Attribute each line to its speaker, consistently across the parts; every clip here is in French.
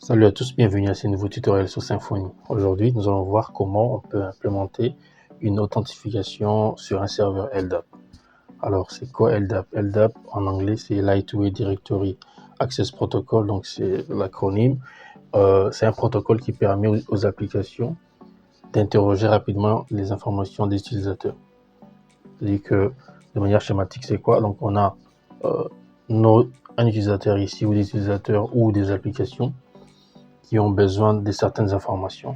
Speaker 1: Salut à tous, bienvenue à ce nouveau tutoriel sur Symfony. Aujourd'hui, nous allons voir comment on peut implémenter une authentification sur un serveur LDAP. Alors, c'est quoi LDAP? LDAP, en anglais, c'est Lightweight Directory Access Protocol, donc c'est l'acronyme. C'est un protocole qui permet aux applications d'interroger rapidement les informations des utilisateurs. C'est-à-dire que, de manière schématique, c'est quoi? Donc, on a un utilisateur ici, ou des utilisateurs ou des applications qui ont besoin de certaines informations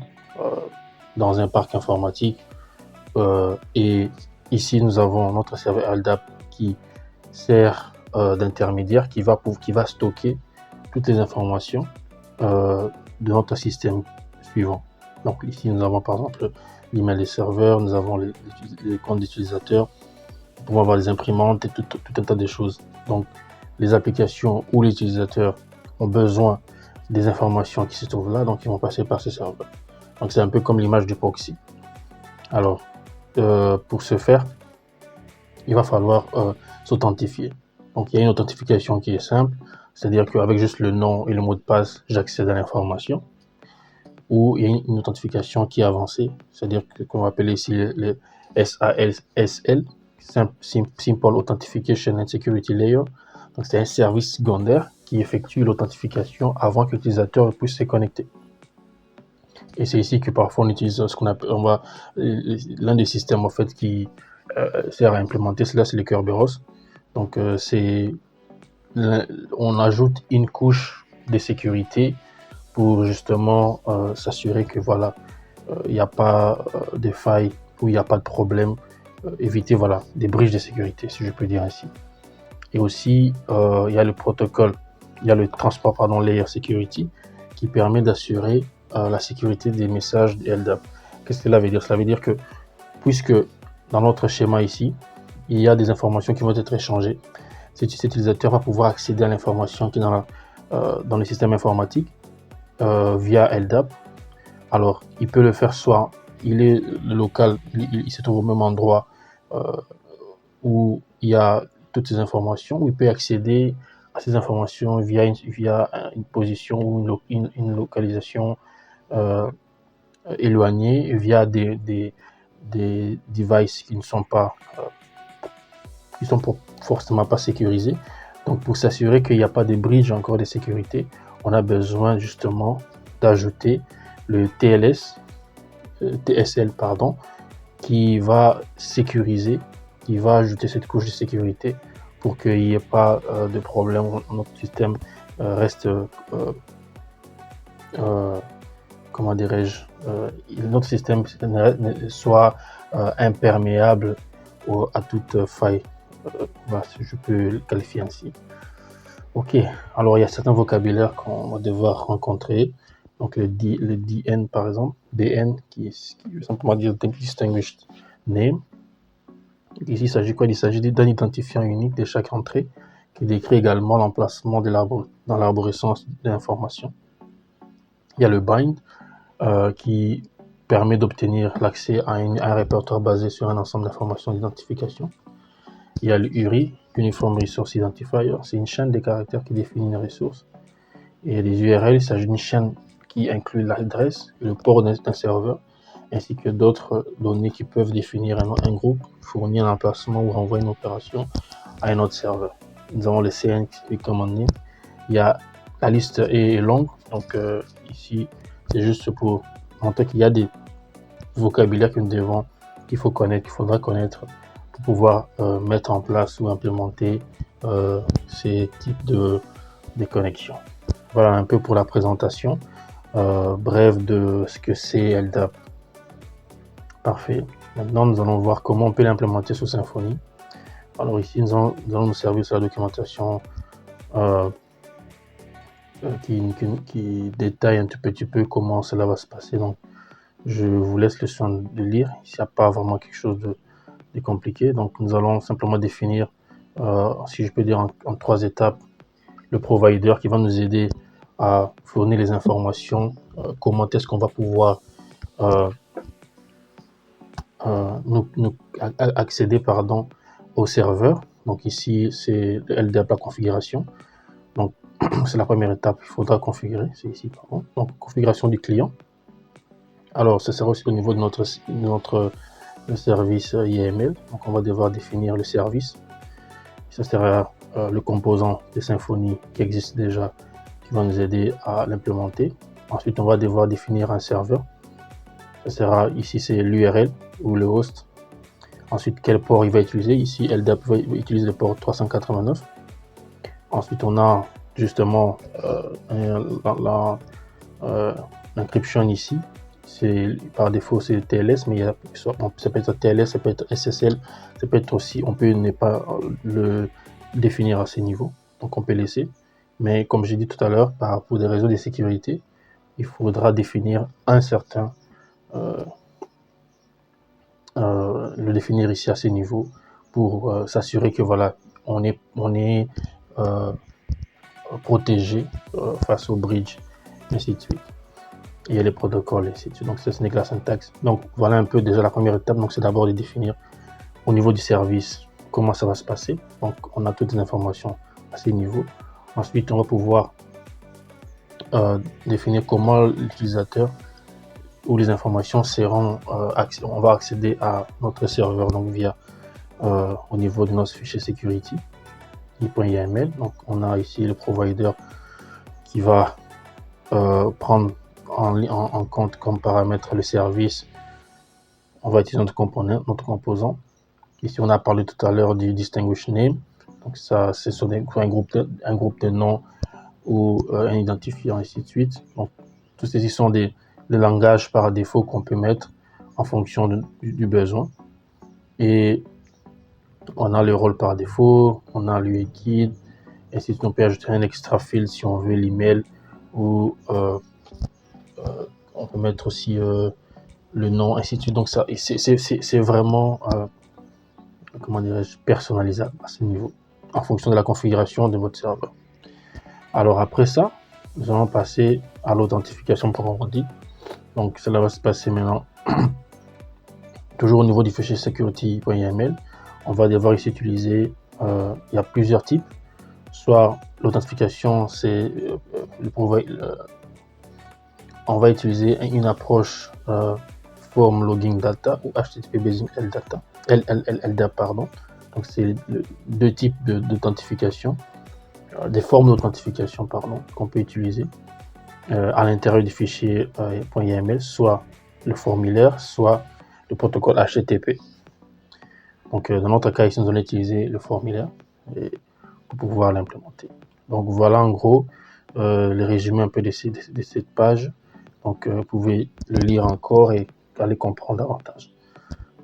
Speaker 1: dans un parc informatique. Et ici, nous avons notre serveur LDAP qui sert d'intermédiaire, qui va stocker toutes les informations de notre système suivant. Donc ici, nous avons par exemple l'email des serveurs, nous avons les comptes d'utilisateurs, nous pouvons avoir des imprimantes et tout un tas de choses. Donc les applications ou les utilisateurs ont besoin des informations qui se trouvent là, donc ils vont passer par ce serveur. Donc c'est un peu comme l'image du proxy. Alors pour ce faire, il va falloir s'authentifier. Donc il y a une authentification qui est simple, c'est-à-dire qu'avec juste le nom et le mot de passe, j'accède à l'information. Ou il y a une authentification qui est avancée, c'est-à-dire qu'on va appeler ici le SASL, Simple Authentication and Security Layer. Donc c'est un service secondaire qui effectue l'authentification avant que l'utilisateur puisse se connecter. Et c'est ici que parfois on utilise ce qu'on appelle, l'un des systèmes en fait qui sert à implémenter cela, c'est le Kerberos. Donc on ajoute une couche de sécurité pour justement s'assurer que voilà, il n'y a pas de faille ou il n'y a pas de problème, éviter voilà des briches de sécurité, si je peux dire ainsi. Et aussi, il y a le protocole, il y a le transport layer security qui permet d'assurer la sécurité des messages de LDAP. Qu'est-ce que cela veut dire? Cela veut dire que puisque dans notre schéma ici, il y a des informations qui vont être échangées, cet utilisateur va pouvoir accéder à l'information qui est dans le système informatique via LDAP. Alors, il peut le faire soit il est local, il se trouve au même endroit où il y a toutes ces informations, où il peut accéder à ces informations via une position ou une localisation éloignée, via des devices qui ne sont pas forcément pas sécurisés. Donc pour s'assurer qu'il n'y a pas de bridge encore de sécurité, on a besoin justement d'ajouter le TSL pardon, qui va sécuriser, qui va ajouter cette couche de sécurité pour qu'il n'y ait pas de problème, notre système reste, comment dirais-je, notre système soit imperméable à toute faille, si je peux le qualifier ainsi. Ok, alors il y a certains vocabulaires qu'on va devoir rencontrer. Donc le DN par exemple, DN qui veut simplement dire Distinguished Name. Ici, il s'agit quoi? Il s'agit d'un identifiant unique de chaque entrée qui décrit également l'emplacement dans l'arborescence de l'information. Il y a le bind qui permet d'obtenir l'accès à un répertoire basé sur un ensemble d'informations d'identification. Il y a le URI, Uniform Resource Identifier, c'est une chaîne de caractères qui définit une ressource. Et les URL, il s'agit d'une chaîne qui inclut l'adresse et le port d'un serveur, ainsi que d'autres données qui peuvent définir un groupe, fournir un emplacement ou renvoyer une opération à un autre serveur. Nous avons le CN et command name. Il y a la liste est longue, donc ici c'est juste pour montrer qu'il y a des vocabulaires qu'il faut connaître, qu'il faudra connaître pour pouvoir mettre en place ou implémenter ces types de connexions. Voilà un peu pour la présentation brève de ce que c'est LDAP. Parfait. Maintenant, nous allons voir comment on peut l'implémenter sous Symfony. Alors ici, nous allons nous servir sur la documentation qui détaille un tout petit peu comment cela va se passer. Donc, je vous laisse le soin de lire. Il n'y a pas vraiment quelque chose de compliqué. Donc, nous allons simplement définir, si je peux dire en 3 étapes, le provider qui va nous aider à fournir les informations, comment est-ce qu'on va pouvoir accéder au serveur. Donc ici, c'est LDAP la configuration. Donc c'est la première étape, il faudra configurer, c'est ici, pardon. Donc, configuration du client. Alors, ce sera aussi au niveau de notre service YAML. Donc, on va devoir définir le service. Ça sera le composant de Symfony qui existe déjà, qui va nous aider à l'implémenter. Ensuite, on va devoir définir un serveur. Ça sera ici, c'est l'URL ou le host. Ensuite, quel port il va utiliser. Ici, LDAP va utiliser le port 389. Ensuite, on a justement l'encryption ici. Par défaut, c'est TLS, mais ça peut être TLS, ça peut être SSL, ça peut être aussi, on peut ne pas le définir à ces niveaux, donc on peut laisser. Mais comme j'ai dit tout à l'heure, pour des raisons de sécurité, il faudra définir un certain, le définir ici à ces niveaux pour s'assurer que voilà, on est protégé face au bridge, ainsi de suite. Et les protocoles, ainsi de suite. Donc, ce n'est que la syntaxe. Donc, voilà un peu déjà la première étape. Donc, c'est d'abord de définir au niveau du service comment ça va se passer. Donc, on a toutes les informations à ces niveaux. Ensuite, on va pouvoir définir comment l'utilisateur ou les informations seront on va accéder à notre serveur donc via au niveau de notre fichier security .yaml. Donc, on a ici le provider qui va prendre en compte comme paramètre le service. On va utiliser notre composant. Ici, on a parlé tout à l'heure du distinguish name. Donc, ça, c'est sur un groupe de noms ou un identifiant, ainsi de suite. Donc, tous ceci sont des langages par défaut qu'on peut mettre en fonction du besoin. Et on a le rôle par défaut, on a l'UIKID, ainsi de suite. On peut ajouter un extra field si on veut l'email ou on peut mettre aussi le nom, ainsi de suite. Donc ça, c'est vraiment comment dirais-je, personnalisable à ce niveau, en fonction de la configuration de votre serveur. Alors après ça, nous allons passer à l'authentification proprement dit. Donc cela va se passer maintenant toujours au niveau du fichier security.yaml. On va devoir ici utiliser, il y a plusieurs types. Soit l'authentification, c'est on va utiliser une approche form logging data ou HTTP based LDAP, LDAP pardon. Donc c'est deux types d'authentification, des formes d'authentification pardon qu'on peut utiliser à l'intérieur du fichier .yaml, soit le formulaire, soit le protocole HTTP. Donc dans notre cas ici, nous allons utiliser le formulaire pour pouvoir l'implémenter. Donc voilà en gros le résumé un peu de cette page. Donc vous pouvez le lire encore et aller comprendre davantage.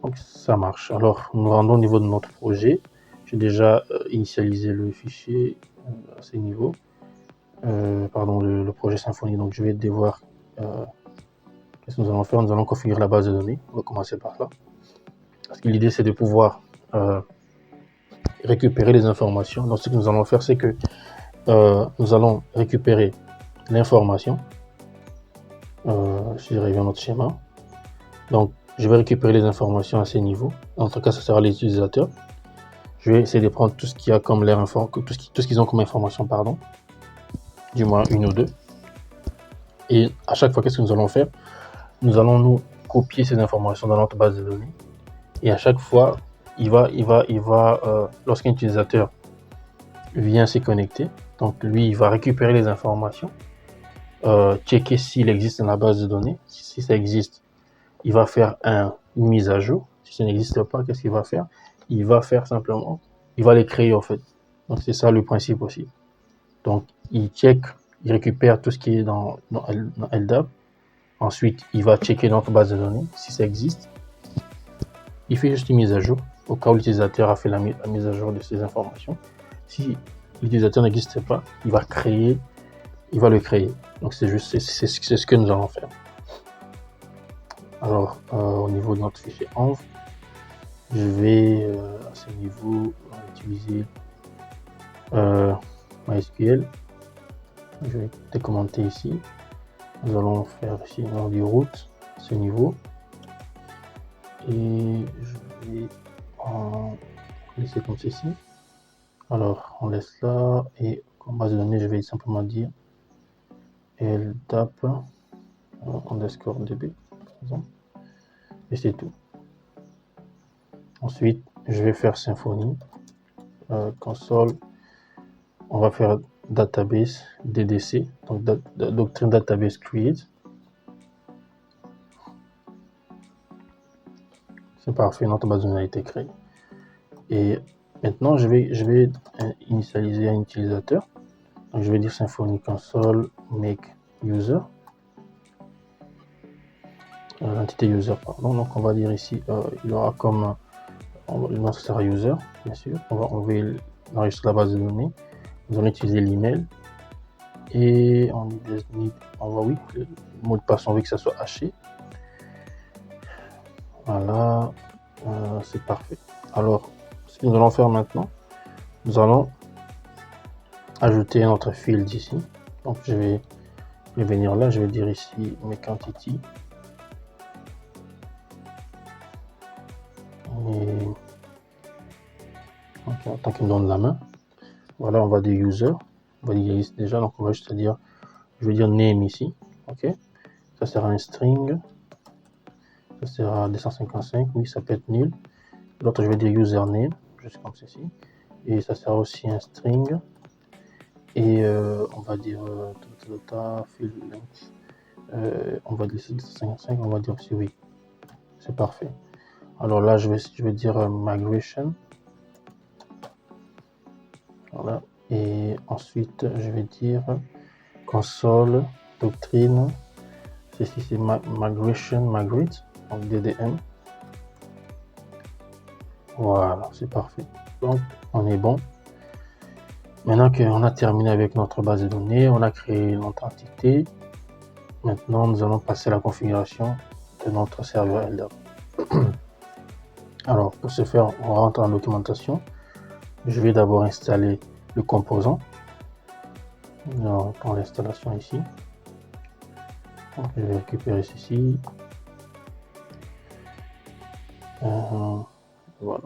Speaker 1: Donc ça marche. Alors nous rendons au niveau de notre projet. J'ai déjà initialisé le fichier à ce niveau. Pardon, le projet Symfony. Donc je vais devoir qu'est-ce que nous allons faire? Nous allons configurer la base de données. On va commencer par là. Parce que l'idée c'est de pouvoir récupérer les informations. Donc ce que nous allons faire, c'est que nous allons récupérer l'information. Si je reviens à notre schéma. Donc je vais récupérer les informations à ces niveaux. En tout cas, ça sera l'utilisateur. Je vais essayer de prendre tout ce qu'il y a comme tout ce qu'ils ont comme information, pardon. Du moins une ou deux. Et à chaque fois, qu'est-ce que nous allons faire? Nous allons nous copier ces informations dans notre base de données. Et à chaque fois, lorsqu'un utilisateur vient se connecter, donc lui, il va récupérer les informations, checker s'il existe dans la base de données. Si ça existe, il va faire une mise à jour. Si ça n'existe pas, qu'est-ce qu'il va faire? Il va faire simplement, il va les créer en fait. Donc c'est ça le principe aussi. Donc il check, il récupère tout ce qui est dans LDAP. Ensuite, il va checker notre base de données, si ça existe. Il fait juste une mise à jour, au cas où l'utilisateur a fait la mise à jour de ces informations. Si l'utilisateur n'existe pas, il va le créer. Donc c'est ce que nous allons faire. Alors, au niveau de notre fichier env, je vais à ce niveau utiliser MySQL. Je vais décommenter ici. Nous allons faire ici du root à ce niveau. Et je vais en laisser comme ceci. Alors, on laisse là et Comme base de données, je vais simplement dire LDAP underscore DB, par exemple. Et c'est tout. Ensuite, je vais faire Symfony, console. On va faire database DDC, donc doctrine database create. C'est parfait, notre base de données a été créée. Et maintenant, je vais initialiser un utilisateur. Donc, je vais dire Symfony console make user. L'entité user, pardon. Donc, on va dire ici, il aura comme le nom sera user, bien sûr. On va enregistrer la base de données. Nous allons utiliser l'email et on va oui, le mot de passe, on veut que ça soit haché. Voilà, c'est parfait. Alors, ce que nous allons faire maintenant, nous allons ajouter un autre field ici. Donc, je vais venir là, je vais dire ici mes quantités. Et okay, tant qu'il me donne la main, voilà, on va dire user, on va dire ici déjà, donc on va juste dire, je vais dire name ici, ok, ça sera un string, ça sera 255, oui, ça peut être nul. L'autre, je vais dire username, juste comme ceci, et ça sera aussi un string, et on va dire field length, on va laisser 255, on va dire aussi oui, c'est parfait. Alors là, je vais dire migration. Voilà. Et ensuite, je vais dire console, doctrine. Ceci, c'est migration, migrate, donc DDM. Voilà, c'est parfait. Donc, on est bon. Maintenant qu'on a terminé avec notre base de données, on a créé notre entité. Maintenant, nous allons passer à la configuration de notre serveur LDAP. Alors, pour ce faire, on rentre en documentation. Je vais d'abord installer le composant. On prend l'installation ici. Donc, je vais récupérer ceci. Voilà.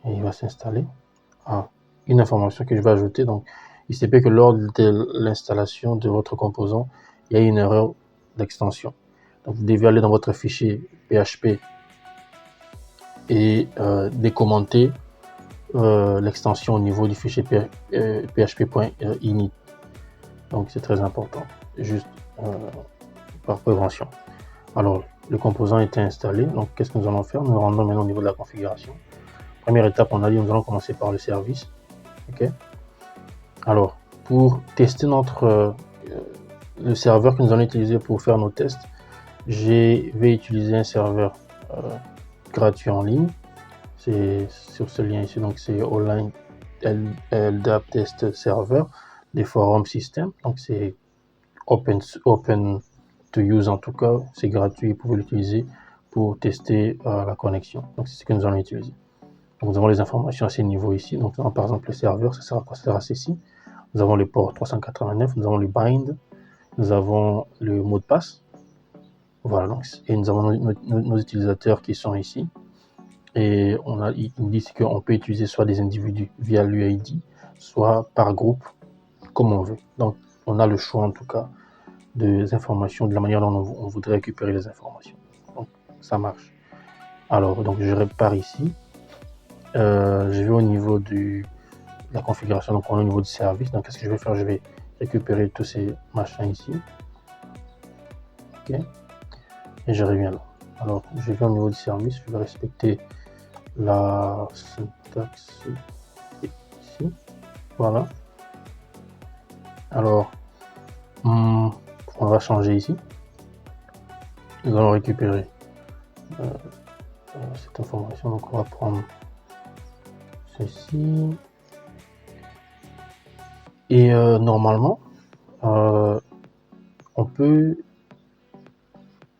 Speaker 1: Et il va s'installer. Ah, une information que je vais ajouter. Donc, il se peut que lors de l'installation de votre composant, il y a une erreur d'extension. Donc, vous devez aller dans votre fichier PHP et décommenter l'extension au niveau du fichier php.init. Donc, c'est très important, juste par prévention. Alors, le composant était installé. Donc, qu'est-ce que nous allons faire? Nous rendons maintenant au niveau de la configuration. Première étape, on a dit, nous allons commencer par le service. Ok. Alors, pour tester le serveur que nous allons utiliser pour faire nos tests, je vais utiliser un serveur gratuit en ligne. C'est sur ce lien ici, donc c'est online LDAP test server des forums système. Donc c'est open to use, en tout cas, c'est gratuit, vous pouvez l'utiliser pour tester la connexion. Donc c'est ce que nous allons utiliser. Donc, nous avons les informations à ces niveaux ici. Donc, nous avons par exemple le serveur, ça sera quoi? Ça sera ceci. Nous avons les ports 389, nous avons le bind, nous avons le mot de passe. Voilà, donc, et nous avons nos utilisateurs qui sont ici. Et ils disent qu'on peut utiliser soit des individus via l'UID, soit par groupe, comme on veut. Donc, on a le choix en tout cas des informations, de la manière dont on voudrait récupérer les informations. Donc, ça marche. Alors, donc je repars ici. Je vais au niveau de la configuration, donc on est au niveau du service. Donc qu'est-ce que je vais faire? Je vais récupérer tous ces machins ici. Ok. Et je reviens là. Alors je vais au niveau du service, je vais respecter la syntaxe ici. Voilà. Alors on va changer ici. Nous allons récupérer cette information. Donc on va prendre ceci. Et normalement, on peut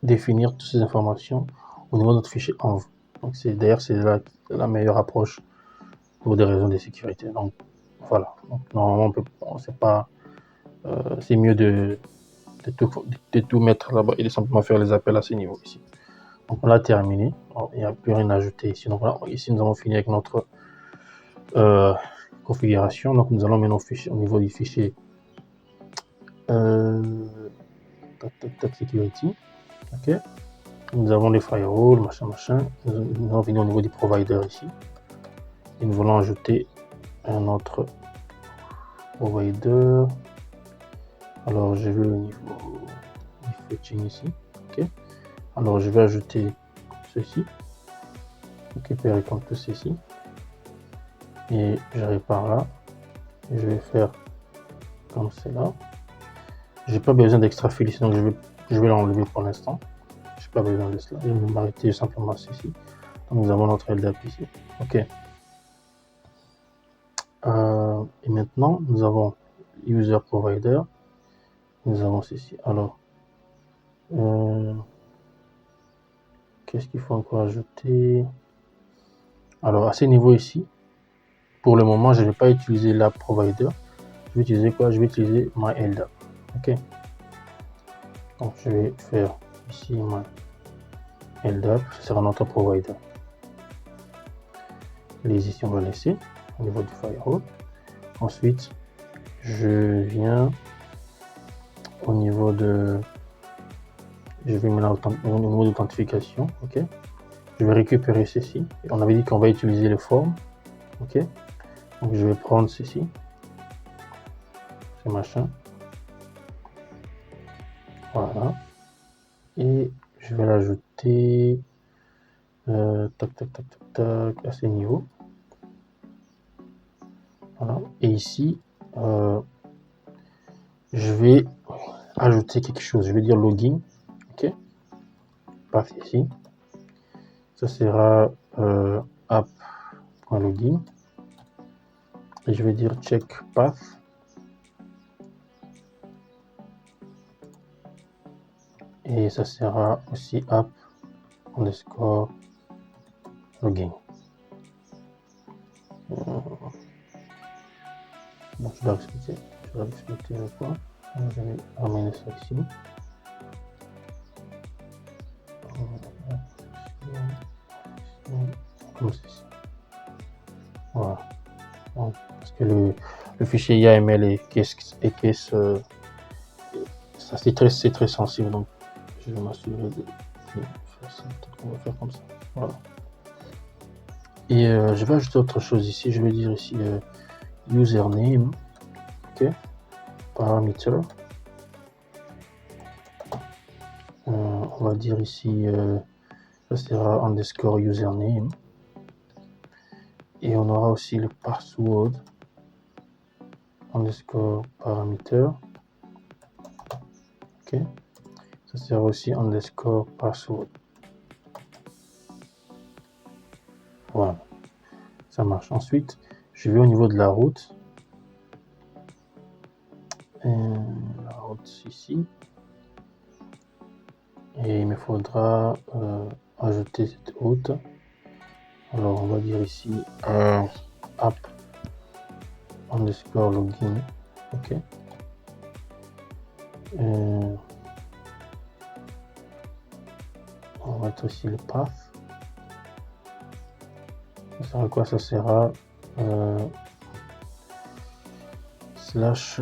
Speaker 1: définir toutes ces informations au niveau de notre fichier env. Donc d'ailleurs c'est la meilleure approche pour des raisons de sécurité. Donc voilà. Donc, normalement c'est mieux de tout mettre là-bas et de simplement faire les appels à ces niveaux ici. Donc on l'a terminé. Il n'y a plus rien à ajouter ici. Donc là, ici nous avons fini avec notre configuration. Donc nous allons maintenant au niveau du fichier security. Ok, nous avons les firewalls, machin. Nous allons venir au niveau du provider ici et nous voulons ajouter un autre provider. Alors je vais au niveau du fetching ici. Ok, alors je vais ajouter ceci, récupérer comme tout ceci et j'arrive par là et je vais faire comme cela. J'ai pas besoin d'extra fil ici, donc je vais l'enlever pour l'instant. J'ai pas besoin de cela, je vais m'arrêter simplement ici. Donc nous avons notre LDAP ici. Ok, et maintenant nous avons user provider, nous avons ceci. Alors qu'est-ce qu'il faut encore ajouter? Alors à ce niveau ici, pour le moment je ne vais pas utiliser l'app provider, je vais utiliser quoi? Je vais utiliser my LDAP. Ok, donc je vais faire ici my LDAP, ce sera notre provider. Les ici on va laisser au niveau du firewall. Ensuite je viens au niveau de, je vais maintenant au niveau d'authentification. Ok, je vais récupérer ceci. On avait dit qu'on va utiliser les formes. Ok, donc je vais prendre ceci, ce machin, voilà, et je vais l'ajouter à ce niveau. Voilà, et ici je vais ajouter quelque chose, je vais dire login. Ok, path ici, ça sera app.login et je vais dire check path et ça sera aussi app underscore login. Donc je dois expliquer le point. Je vais ramener ça ici. Comme ceci. Voilà. Donc, parce que le fichier YAML et case, ça c'est très sensible. Donc je vais m'assurer de faire ça. Peut-être qu'on va faire comme ça. Voilà. Et je vais ajouter autre chose ici. Je vais dire ici username. Ok. Parameter. On va dire ici ça sera underscore username et on aura aussi le password underscore parameter. Ok, ça sera aussi underscore password. Voilà, ça marche. Ensuite je vais au niveau de la route, la route ici, et il me faudra ajouter cette route. Alors on va dire ici app underscore login. Ok, on va mettre aussi le path. Ça sera quoi? Ça sera slash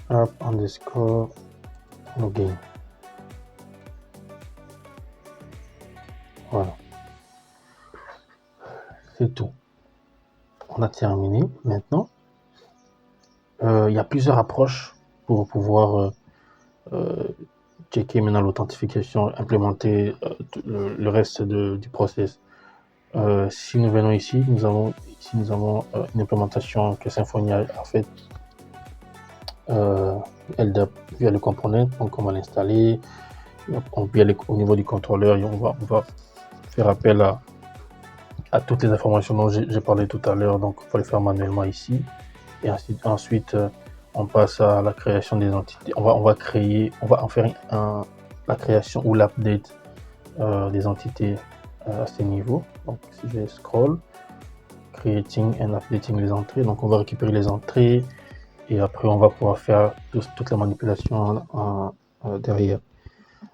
Speaker 1: app underscore login. Voilà, c'est tout, on a terminé. Maintenant il y a plusieurs approches pour pouvoir checker maintenant l'authentification, implémenter le reste du process. Si nous venons ici, nous avons une implémentation que Symfony a fait LDAP via le component. Donc on va l'installer, on peut aller au niveau du contrôleur et on va faire appel à toutes les informations dont j'ai parlé tout à l'heure. Donc il faut les faire manuellement ici et ensuite on passe à la création des entités. On va en faire la création ou l'update des entités à ce niveau. Donc si je scroll, creating and updating les entrées, donc on va récupérer les entrées et après on va pouvoir faire toute la manipulation derrière.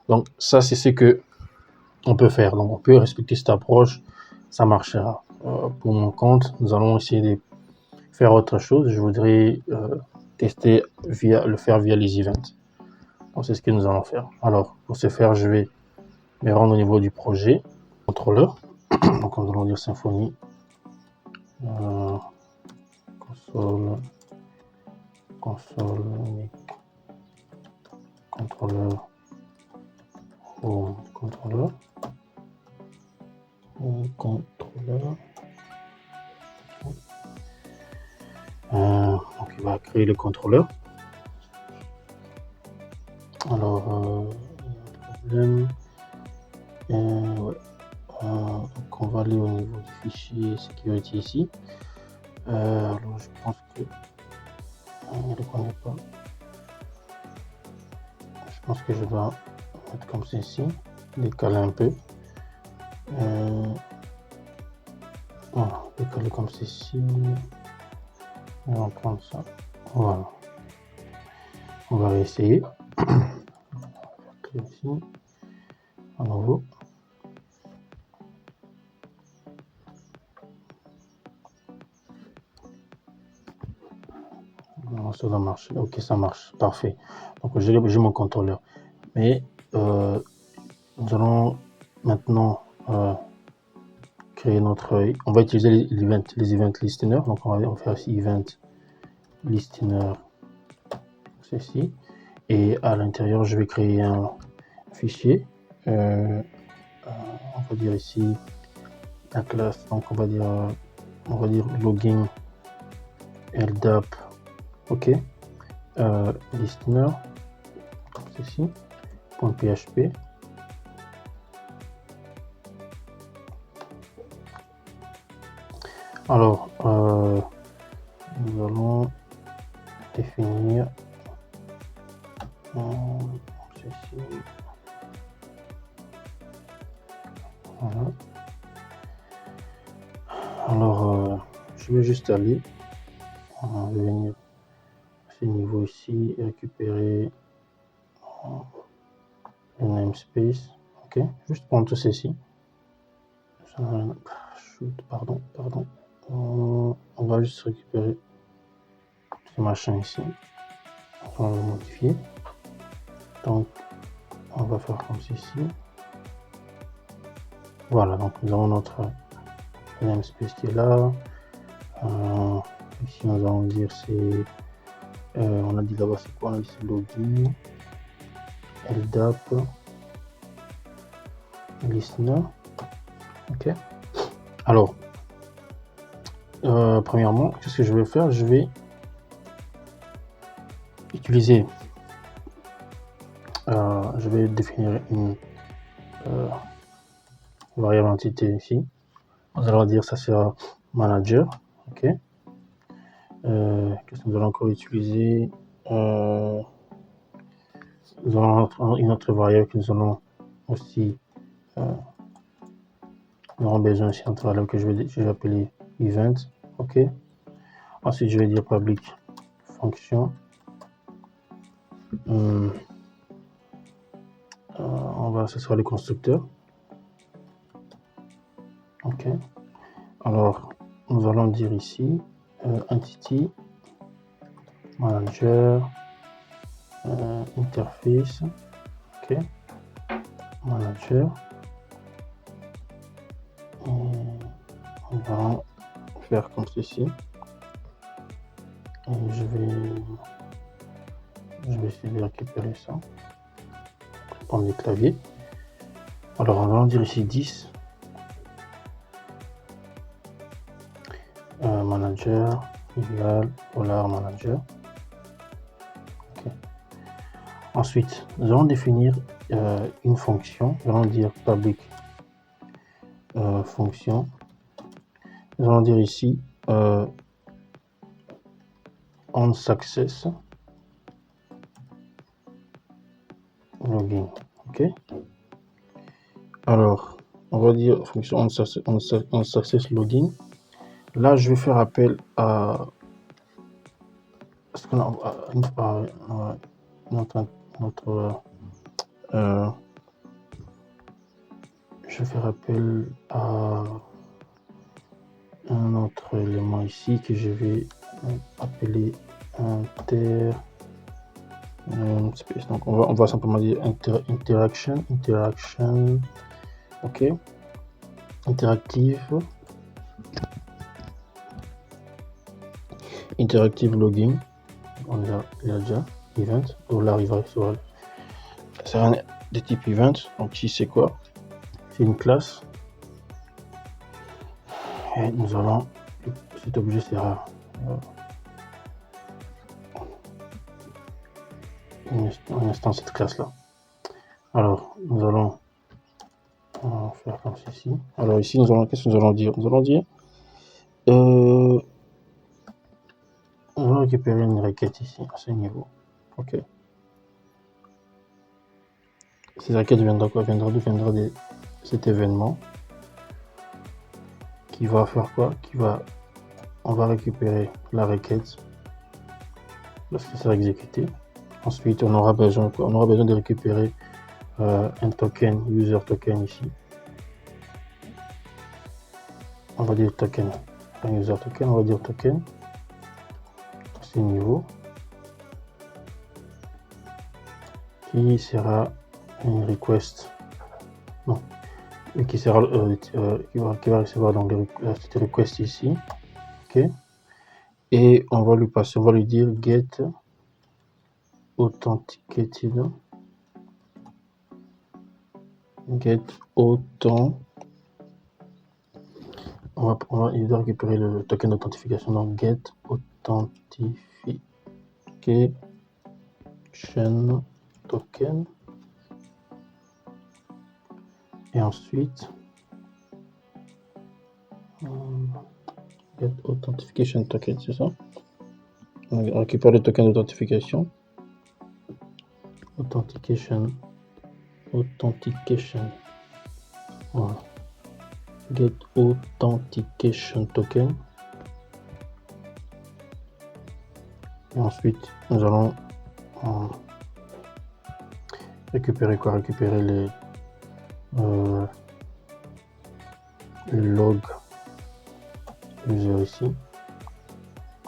Speaker 1: Donc ça, c'est ce que on peut faire. Donc on peut respecter cette approche, ça marchera. Pour mon compte, nous allons essayer de faire autre chose. Je voudrais tester le faire via les events. Donc c'est ce que nous allons faire. Alors pour ce faire, je vais me rendre au niveau du projet contrôleur. Donc nous allons dire Symfony console contrôleur contrôleur donc il va créer le contrôleur. Alors problème ouais. Donc on va aller au niveau du fichier sécurité ici. Alors je pense que ne le connaît pas. Je pense que je dois mettre comme ceci, décaler un peu. Voilà, décaler comme ceci. On va prendre ça. Voilà. On va réessayer. Ici, à nouveau. Non, ça doit marcher. Ok, ça marche. Parfait. Donc j'ai mon contrôleur. Mais nous allons maintenant créer notre. On va utiliser les event listeners. Donc on va faire ici event listener, ceci. Et à l'intérieur, je vais créer un fichier. On va dire ici la classe. Donc on va dire login LDAP. Ok. Listener, ceci. .php. Alors, nous allons définir ceci. Voilà. Alors, je vais juste aller venir à ce niveau ici et récupérer le namespace. Ok, juste prendre tout ceci. Pardon. On va juste récupérer ce machin ici. On va le modifier. Donc, on va faire comme ceci. Voilà, donc nous avons notre namespace qui est là. Ici, nous allons dire c'est. On a dit là-bas c'est quoi? On a dit c'est login, LDAP, listener. Ok. Alors, premièrement, qu'est-ce que je vais faire? Je vais utiliser. Je vais définir une variable entité ici. Nous allons dire ça sera manager. Ok. Qu'est-ce que nous allons encore utiliser? Nous avons une autre variable que nous allons aussi nous aurons besoin ici d'une variable que je vais appeler event. Ok. Ensuite je vais dire public fonction. Ce sera le constructeur. Ok. Alors nous allons dire ici entity manager interface. Ok. Manager. On va faire comme ceci. Et je vais essayer de récupérer ça. Prendre les claviers. Alors on va en dire ici 10. Manager égale $manager. Okay. Ensuite, nous allons définir une fonction. Nous allons dire public fonction. Nous allons dire ici on success login. Ok. Alors, on va dire fonction on success login. Là, je vais faire appel à notre je vais faire appel à un autre élément ici que je vais appeler inter space. Donc on va simplement dire interaction, ok, interactive login, on a déjà event, là il va sur c'est un de type event. Donc ici c'est quoi, c'est une classe et nous allons, cet objet sera une instance cette classe là. Alors nous allons faire comme ceci. Alors ici nous allons, qu'est-ce que nous allons dire, nous allons dire on va récupérer une requête ici à ce niveau. Ok, ces requêtes viendra quoi, viendra de cet événement qui va faire quoi, on va récupérer la requête lorsqu'elle sera exécutée. Ensuite on aura besoin quoi, on aura besoin de récupérer un token, user token ici. On va dire token, un user token, on va dire token à ce niveau qui sera une request, non, et qui sera qui va recevoir donc cette request ici, ok, et on va lui passer, on va lui dire get authenticated, il doit récupérer le token d'authentification, donc get authentication token, et ensuite get authentication token, c'est ça, on récupère le token d'authentification, voilà, get authentication token, et ensuite nous allons récupérer quoi, récupérer les log user ici,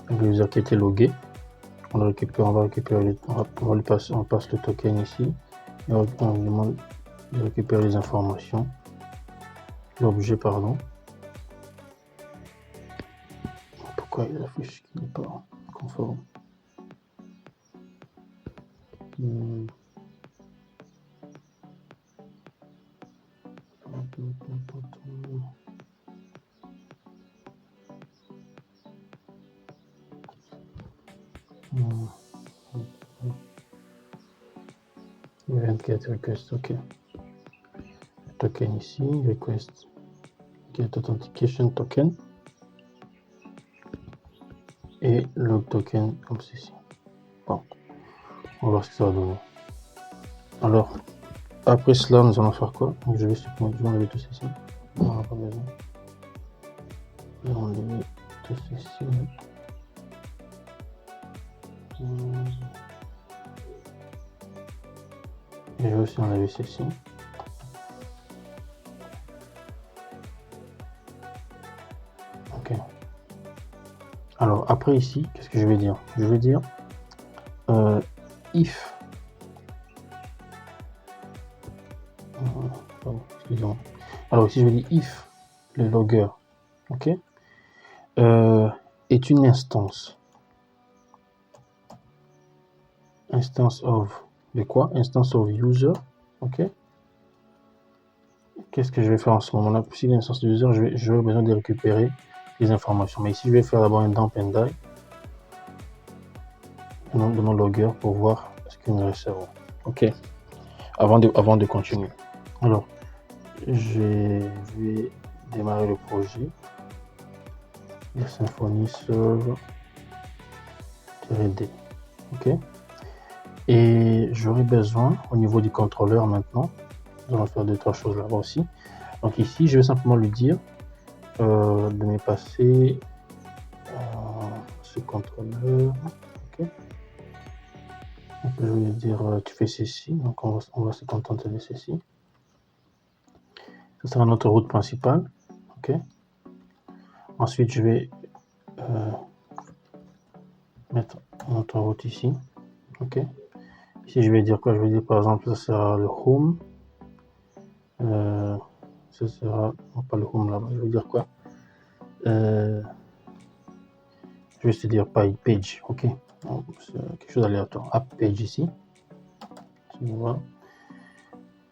Speaker 1: le user qui était logué, on va récupérer, on va lui passer, on passe le token ici, et on lui demande de récupérer les informations, l'objet pardon. Pourquoi il affiche qu'il n'est pas conforme? Event get request, ok. Token ici, request get authentication token et log token comme ceci. Bon, on va voir ce que ça va donner. Alors après cela nous allons faire quoi? Donc, je vais supprimer, je vais enlever tout ceci, on n'en a pas besoin. Je vais enlever tout ceci. Et je vais aussi enlever ceci. Ok. Alors après ici, qu'est-ce que je vais dire? Je vais dire if. Excusez-moi. Alors ici je vais dire if le logger, ok, est une instance of de quoi? Instance of user, ok. Qu'est-ce que je vais faire en ce moment-là? Si l'instance de user, j'aurai besoin de récupérer les informations. Mais ici, je vais faire d'abord un dump and die de mon logger pour voir ce que nous recevons. Ok. Avant de continuer. Alors, je vais démarrer le projet. Le Symfony Serve -d. Ok. Et j'aurai besoin au niveau du contrôleur maintenant. Nous allons faire 2-3 choses là-bas aussi. Donc ici, je vais simplement lui dire de me passer ce contrôleur. Ok. Donc je vais lui dire tu fais ceci. Donc on va se contenter de ceci. Ce sera notre route principale. Ok. Ensuite, je vais mettre notre route ici. Ok. Ici, je vais dire quoi? Je vais dire par exemple, ça sera le home. Ce sera, non, pas le home là-bas. Je vais dire quoi? Je vais juste dire page. Ok. Quelque chose d'aléatoire. App page ici. Tu vois.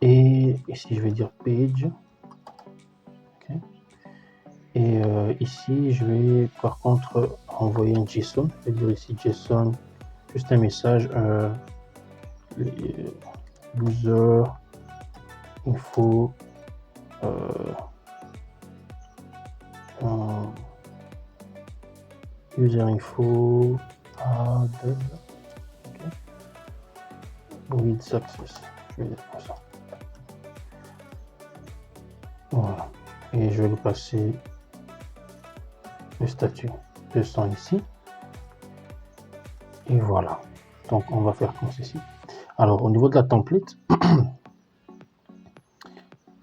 Speaker 1: Et ici, je vais dire page. Ok. Et ici, je vais par contre envoyer un JSON. Je vais dire ici JSON, juste un message user info user info add with success. Je vais dire comme ça. Voilà. Et je vais lui passer le statut de son ici. Et voilà. Donc on va faire comme ceci. Alors au niveau de la template,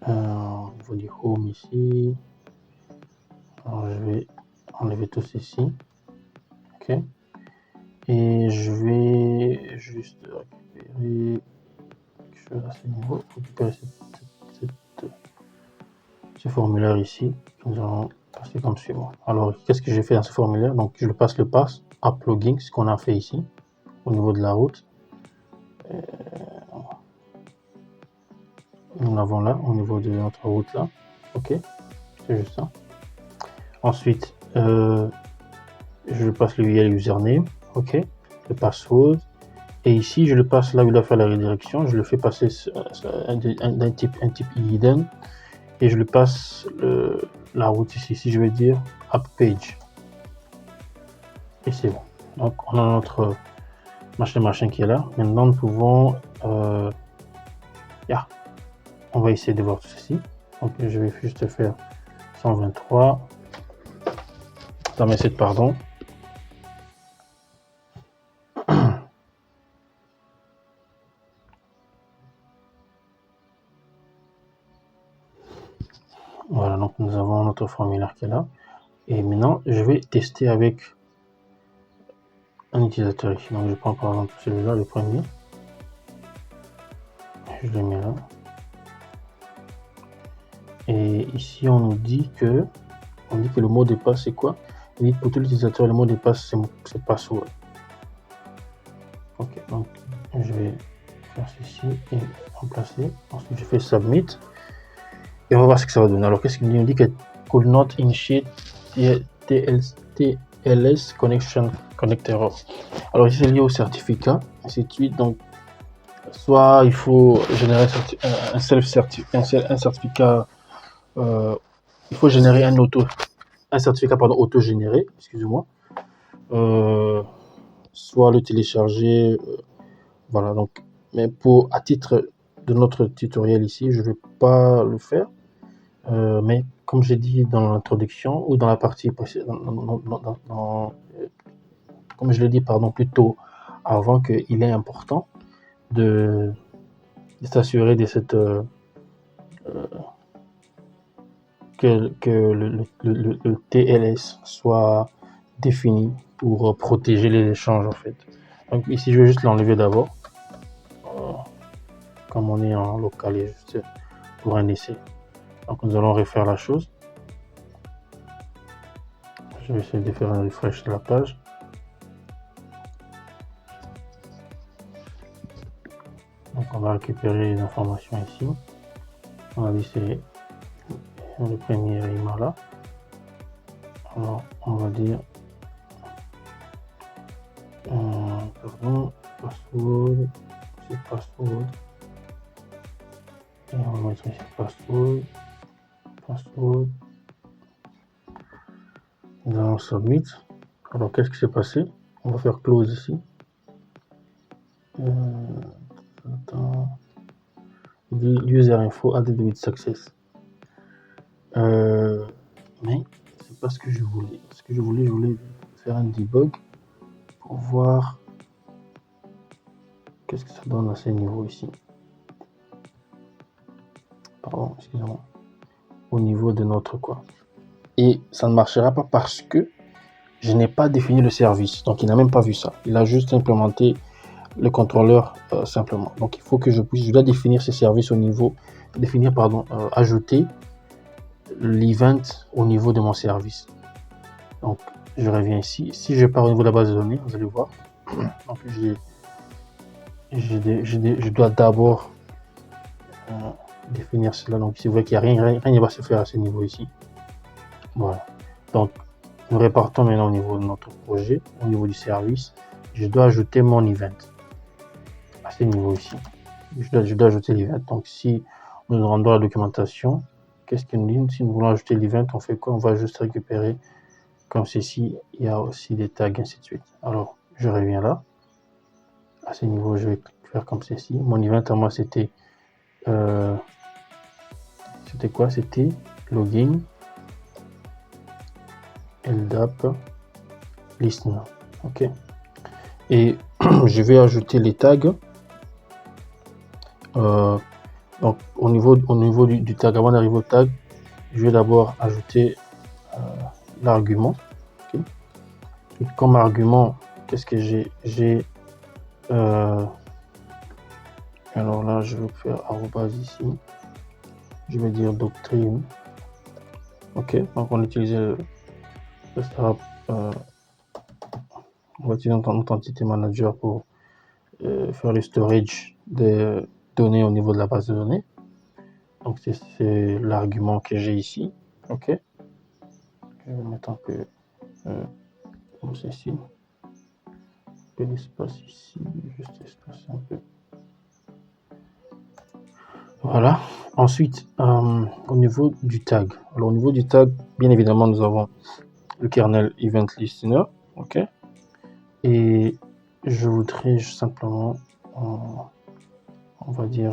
Speaker 1: au niveau du home ici, alors je vais enlever tout ceci. Ok. Et je vais juste récupérer quelque chose à ce niveau, récupérer ce formulaire ici. Nous allons passer comme suivant. Alors qu'est-ce que j'ai fait dans ce formulaire? Donc je le passe à plugin, ce qu'on a fait ici au niveau de la route. Nous l'avons là au niveau de notre route là. Ok, c'est juste ça. Ensuite je passe le URL username. Ok, le password. Et ici, je le passe là où il a fait la redirection. Je le fais passer un type hidden. Et je le passe la route ici. Ici, je vais dire app page. Et c'est bon. Donc, on a notre machin qui est là. Maintenant, nous pouvons... on va essayer de voir tout ceci. Donc, je vais juste faire 123. Dans mes 7, pardon. Voilà, donc nous avons notre formulaire qui est là. Et maintenant, je vais tester avec un utilisateur ici. Donc, je prends par exemple celui-là, le premier. Je le mets là. Et ici, on nous dit que le mot de passe, c'est quoi? Il dit pour tout l'utilisateur, le mot de passe, c'est password. Ok, donc je vais faire ceci et remplacer. Ensuite, je fais submit. Et on va voir ce que ça va donner. Alors, qu'est-ce qu'il dit? On dit que could not initiate TLS connection connect error. Alors, ici, c'est lié au certificat, ainsi de suite. Donc, soit il faut générer un certificat, il faut générer un certificat auto-généré, excusez-moi, soit le télécharger, voilà. Donc, mais à titre de notre tutoriel ici, je vais pas le faire, mais comme j'ai dit dans l'introduction ou dans la partie précédente, comme je l'ai dit plus tôt, avant, qu'il est important de s'assurer de cette que le TLS soit défini pour protéger les échanges en fait. Donc ici je vais juste l'enlever d'abord, comme on est en local et juste pour un essai. Donc nous allons refaire la chose. Je vais essayer de faire un refresh de la page. Donc on va récupérer les informations ici. On a dit c'est le premier email là. Alors on va dire pardon, password, c'est password. Et on va mettre ici password. Nous allons submit. Alors qu'est-ce qui s'est passé? On va faire close ici. User info added with success. Mais c'est pas ce que je voulais. Ce que je voulais faire un debug pour voir qu'est-ce que ça donne à ces niveaux ici. Pardon, excusez-moi. au niveau de notre quoi. Et ça ne marchera pas parce que je n'ai pas défini le service. Donc, il n'a même pas vu ça. Il a juste implémenté le contrôleur simplement. Donc, il faut que je dois définir ces services au niveau, ajouter l'event au niveau de mon service. Donc, je reviens ici. Si je pars au niveau de la base de données, vous allez voir. Donc, je dois d'abord définir cela. Donc, c'est vrai qu'il n'y a rien ne va se faire à ce niveau ici. Voilà. Donc, nous répartons maintenant au niveau de notre projet, au niveau du service. Je dois ajouter mon event à ce niveau ici. Je dois ajouter l'event. Donc, si nous rendons la documentation, qu'est-ce qu'il nous dit? Si nous voulons ajouter l'event, on fait quoi? On va juste récupérer comme ceci. Il y a aussi des tags, ainsi de suite. Alors, je reviens là. À ce niveau, je vais faire comme ceci. Mon event à moi, c'était quoi? C'était login LDAP listener. Ok. Et je vais ajouter les tags. Donc au niveau du tag, avant d'arriver au tag, je vais d'abord ajouter l'argument. Okay. Et comme argument, qu'est-ce que j'ai alors là, je vais faire arrobase ici. Je vais dire doctrine. Ok, donc on utilise on va utiliser notre entité manager pour faire le storage des données au niveau de la base de données. Donc c'est l'argument que j'ai ici. Ok, je vais mettre un peu comme ceci. Un peu d'espace ici, juste espacer un peu. Voilà. Ensuite, au niveau du tag. Alors au niveau du tag, bien évidemment, nous avons le kernel event listener. Ok. Et je voudrais simplement, on va dire,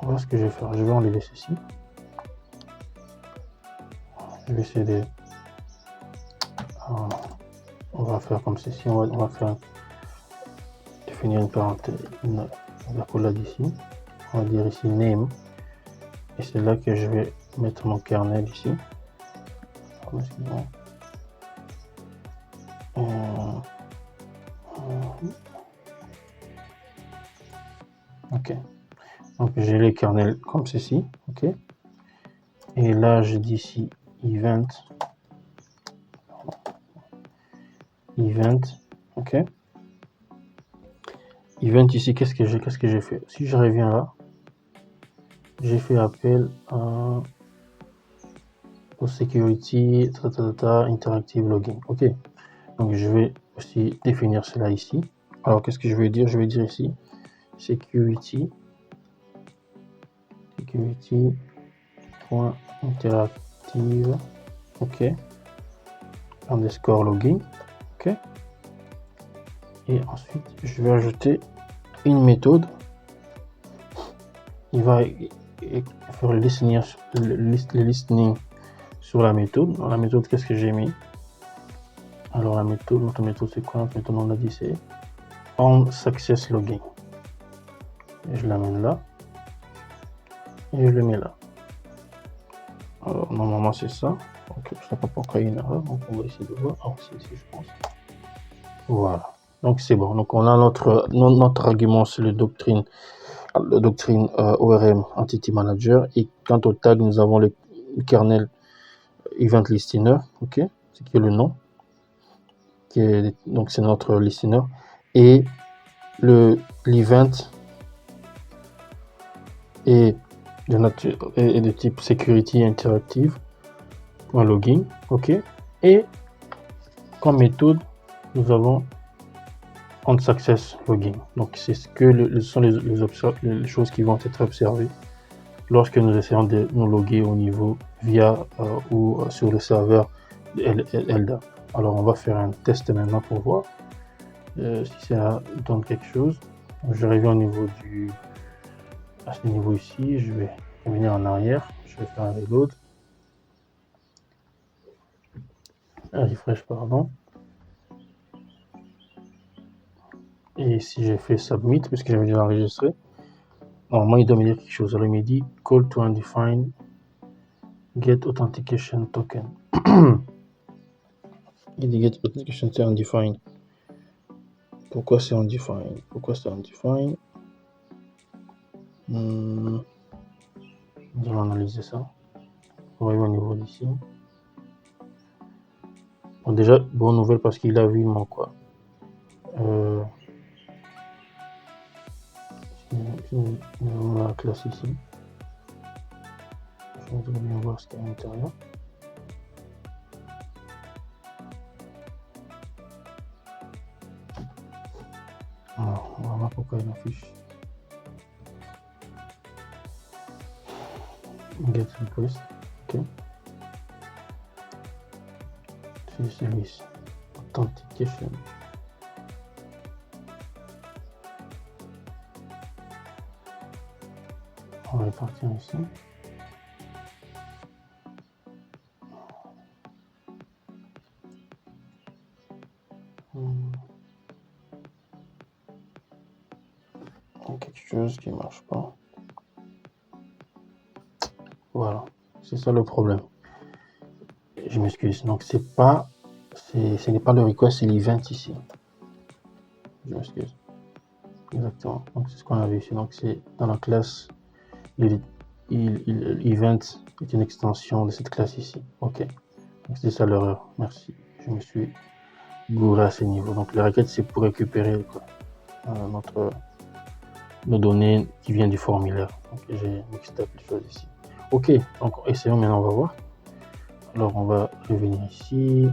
Speaker 1: voilà ce que je vais faire. Je vais enlever ceci. Je vais essayer de... on va faire comme ceci. On va faire définir une parenthèse, une accolade ici. On va dire ici name. Et c'est là que je vais mettre mon kernel ici. Ok. Donc j'ai les kernels comme ceci. Ok. Et là je dis ici event. Ok. Event ici, qu'est-ce que j'ai fait? Si je reviens là, j'ai fait appel au security interactive login. Ok. Donc je vais aussi définir cela ici. Alors qu'est-ce que je vais dire? Je vais dire ici security interactive. Ok. Underscore login. Ok. Et ensuite je vais ajouter une méthode. Il va faire le listening sur la méthode. Dans la méthode, qu'est-ce que j'ai mis? Alors la méthode, notre méthode c'est quoi? Notre méthode, on a dit c'est on success login. Et je l'amène là. Et je le mets là. Alors normalement c'est ça. Donc je ne sais pas pourquoi il y a une erreur. Donc on va essayer de voir. Ah, c'est ici, je pense. Voilà. Donc c'est bon. Donc on a notre argument, c'est le doctrine ORM Entity Manager. Et quant au tag, nous avons le kernel Event Listener. Ok. Ce qui est le nom. Donc c'est notre listener. Et l'event est de type security interactive .login. Ok. Et comme méthode, nous avons onSuccess login. Donc c'est ce que sont les choses qui vont être observées lorsque nous essayons de nous loguer au niveau via ou sur le serveur de LDAP. Alors on va faire un test maintenant pour voir si ça donne quelque chose. Je reviens au niveau à ce niveau ici, je vais revenir en arrière, je vais faire un reload, un refresh pardon. Et si j'ai fait submit, puisque j'avais déjà enregistré, normalement il doit me dire quelque chose. Alors il me dit call to undefined get authentication token. Il dit get authentication c'est undefined. Pourquoi c'est undefined? Nous allons analyser ça. On va aller au niveau d'ici. Bon, déjà, bonne nouvelle parce qu'il a vu mon quoi. Nous avons la classe ici. Je voudrais bien voir ce qu'il y a à l'intérieur. Alors, on va voir pourquoi il affiche. Get request. Ok. C'est celui-ci. Authentication. On va partir ici. Quelque chose qui marche pas. Voilà, c'est ça le problème. Je m'excuse. Donc ce n'est pas le request, c'est l'event ici. Je m'excuse. Exactement. Donc c'est ce qu'on a vu ici. Donc c'est dans la classe. Event est une extension de cette classe ici. Ok. Donc c'est ça l'erreur. Merci. Je me suis gouré à ce niveau. Donc la requête c'est pour récupérer nos données qui viennent du formulaire. Donc j'ai mixé up les choses ici. Ok. Donc essayons maintenant. On va voir. Alors on va revenir ici.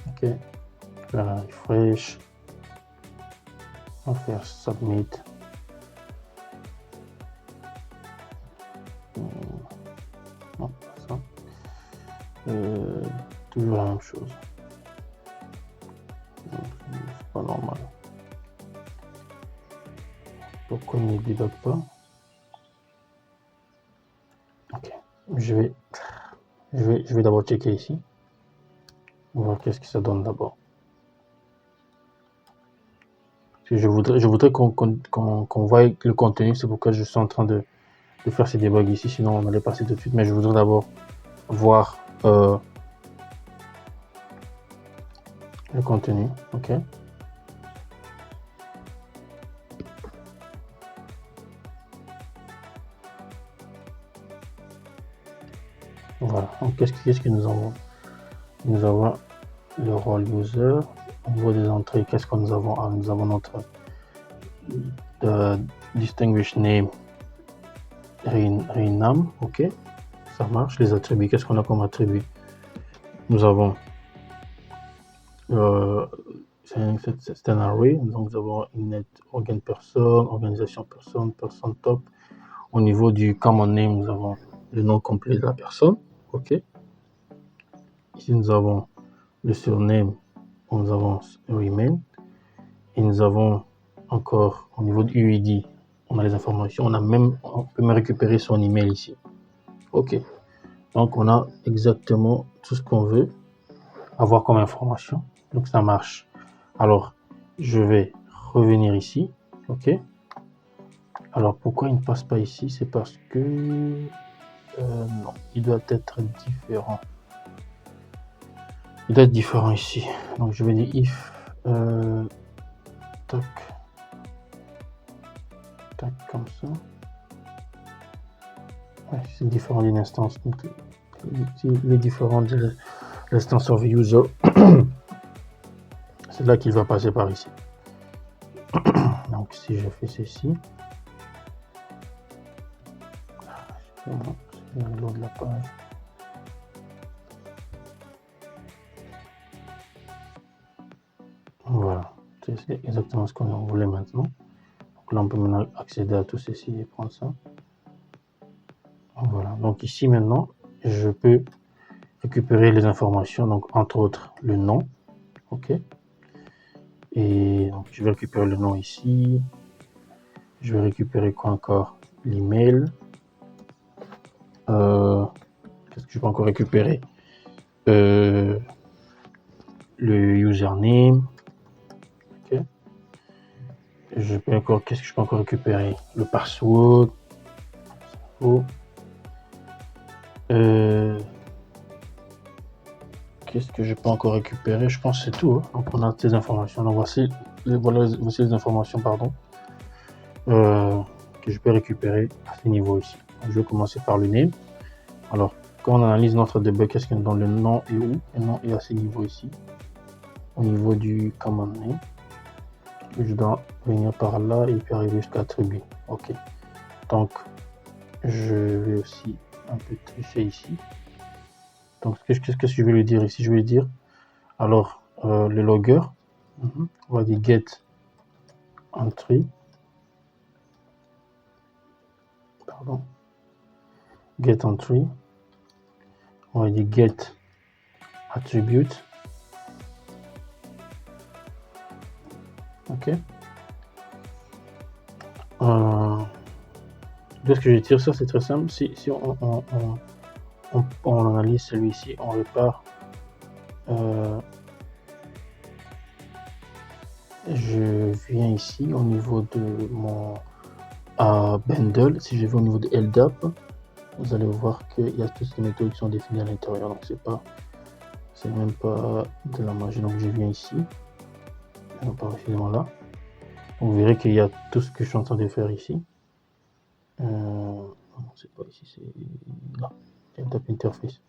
Speaker 1: Ok. Faire un refresh. On va faire submit. Non, pas ça. Toujours la même chose. C'est pas normal. Pourquoi il ne débug pas? Ok. Je vais d'abord checker ici. On va voir qu'est-ce que ça donne d'abord. Je voudrais qu'on voie le contenu, c'est pourquoi je suis en train de faire ces debugs ici, sinon on allait passer tout de suite, mais je voudrais d'abord voir le contenu. Ok. Voilà. Donc qu'est-ce que nous avons? Nous avons le rôle user. Au niveau des entrées, qu'est-ce que nous avons? Ah, nous avons notre distinguished name rename. Ok, ça marche. Les attributs, qu'est-ce qu'on a comme attribut? Nous avons c'est un array, donc nous avons init organ personne, organisation personne, personne top. Au niveau du common name, nous avons le nom complet de la personne. Ok, ici nous avons le surname, nous avons remain, et nous avons encore au niveau du UID, on a les informations, on peut même récupérer son email ici. Ok, donc on a exactement tout ce qu'on veut avoir comme information, donc ça marche. Alors je vais revenir ici. Ok, alors pourquoi il ne passe pas ici? C'est parce que non, il doit être différent. Il doit être différent ici. Donc je vais dire if tac comme ça. Ouais, c'est différent d'une instance. Donc, il est différent de l'instance of user. C'est là qu'il va passer par ici. Donc si je fais ceci, c'est le lot de la page. Voilà, c'est exactement ce qu'on voulait maintenant. Donc là on peut maintenant accéder à tout ceci et prendre ça. Voilà, donc ici maintenant je peux récupérer les informations, donc entre autres le nom. Ok, et donc je vais récupérer le nom ici. Je vais récupérer quoi encore? L'email. Qu'est-ce que je peux encore récupérer? Le username. Ok, Qu'est-ce que je peux encore récupérer? Le password. Oh. Qu'est-ce que je peux encore récupérer? Je pense que c'est tout. Hein. Donc on a ces informations. Donc voici les informations, pardon, que je peux récupérer à ce niveau ici. Donc, je vais commencer par le name. Alors, quand on analyse notre debug, qu'est-ce qu'il y a dans le nom et où? Le nom est à ce niveau ici, au niveau du command name. Je dois venir par là et puis arriver jusqu'à attribut. Ok. Donc, je vais aussi un peu tricher ici. Donc, qu'est-ce que je vais lui dire ici? Je vais lui dire, alors, le logger, on va dire get entry, pardon, get entry, on va dire get attribute, ok. De ce que je tire ça, c'est très simple. Si on analyse celui-ci, on repart. Je viens ici au niveau de mon bundle. Si je vais au niveau de LDAP, vous allez voir qu'il y a toutes les méthodes qui sont définies à l'intérieur. Donc c'est même pas de la magie. Donc je viens ici. Je repars finalement là. Vous verrez qu'il y a tout ce que je suis en train de faire ici. C'est pas ici, c'est là. LDAP interface.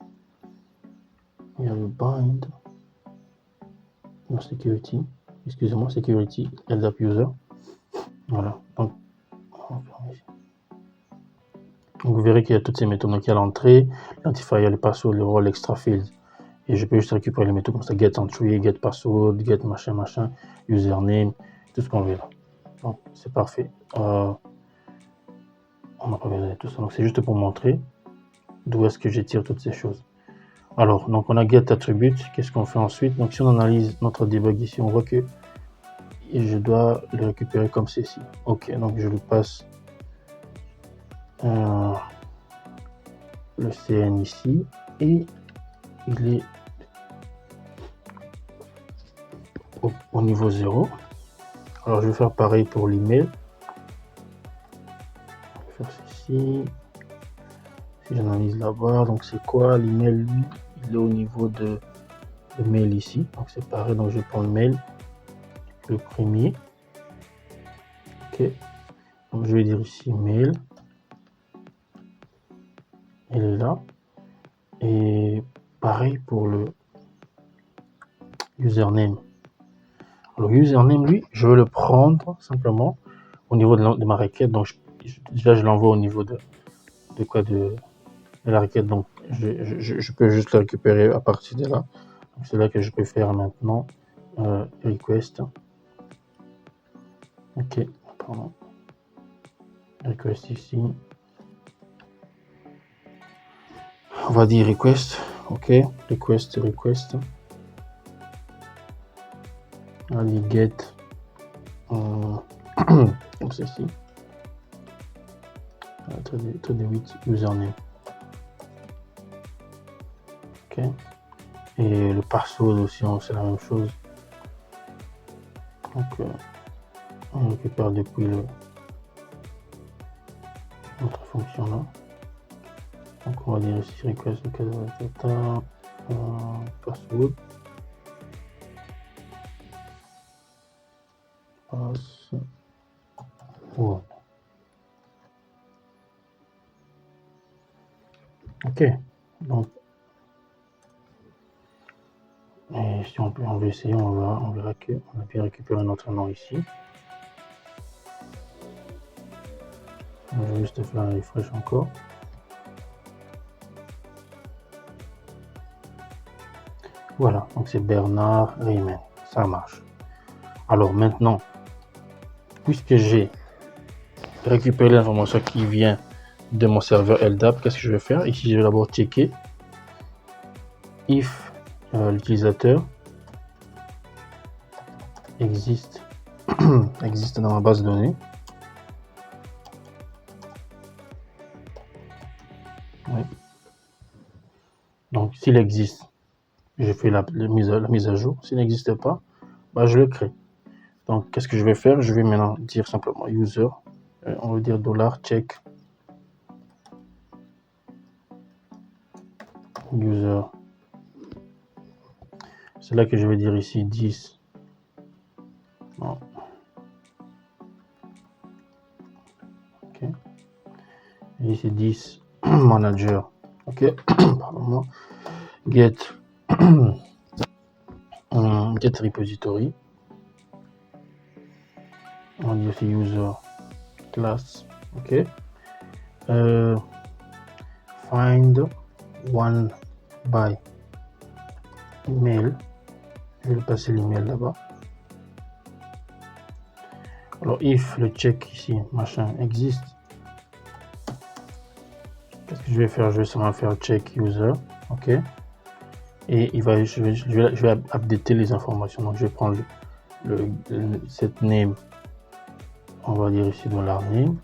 Speaker 1: Il y a le bind. Non, security. Excusez-moi, security, LDAP user. Voilà. Donc, vous verrez qu'il y a toutes ces méthodes. Donc, il y a l'entrée, l'identifier, le password, le rôle, extra field. Et je peux juste récupérer les méthodes comme ça, get entry, get password, get machin, username, tout ce qu'on veut là. Donc, c'est parfait. On n'a pas besoin de tout ça. Donc, c'est juste pour montrer d'où est-ce que j'étire toutes ces choses. Alors, donc on a get attribute. Qu'est-ce qu'on fait ensuite? Donc, si on analyse notre debug ici, on voit que je dois le récupérer comme ceci. Ok, donc je lui passe le CN ici et il est au niveau 0. Alors, je vais faire pareil pour l'email. Je vais faire ceci. Si j'analyse là-bas, donc c'est quoi l'email? Lui, il est au niveau de mail ici. Donc, c'est pareil. Donc, je prends le mail, le premier. Ok. Donc, je vais dire ici mail. Il est là. Et pareil pour le username. Alors, username, lui, je vais le prendre simplement au niveau de ma requête. Donc, déjà, je l'envoie au niveau de quoi de la requête. Donc, je peux juste le récupérer à partir de là. C'est là que je peux faire maintenant request. Ok, pardon. Request ici. On va dire request. Ok, request. On va dire get. Comme ceci. To the with username. Ok. Et le password aussi, c'est la même chose. Donc, on récupère depuis notre fonction là. Donc, on va dire ici request data password. Password. Ok. Donc, et si on veut essayer, on verra qu'on a bien récupéré notre nom ici. On va juste faire un refresh encore. Voilà, donc c'est Bernard Riemann, ça marche. Alors maintenant, puisque j'ai récupéré l'information qui vient de mon serveur LDAP, qu'est-ce que je vais faire? Ici, je vais d'abord checker if l'utilisateur existe dans ma base de données. Oui. Donc, s'il existe, je fais la mise à jour. S'il n'existe pas, bah, je le crée. Donc, qu'est-ce que je vais faire? Je vais maintenant dire simplement user. On va dire $check user. C'est là que je vais dire ici 10. Non. Ok. Et ici 10 manager. Ok. Pardon-moi. Get get repository. On va dire aussi user class. Ok. Find one by email. Je vais passer l'email là-bas. Alors if le check ici machin existe, qu'est-ce que je vais faire? Je vais seulement faire check user. Ok. Et je vais updater les informations. Donc je vais prendre cette name. On va dire ici $name.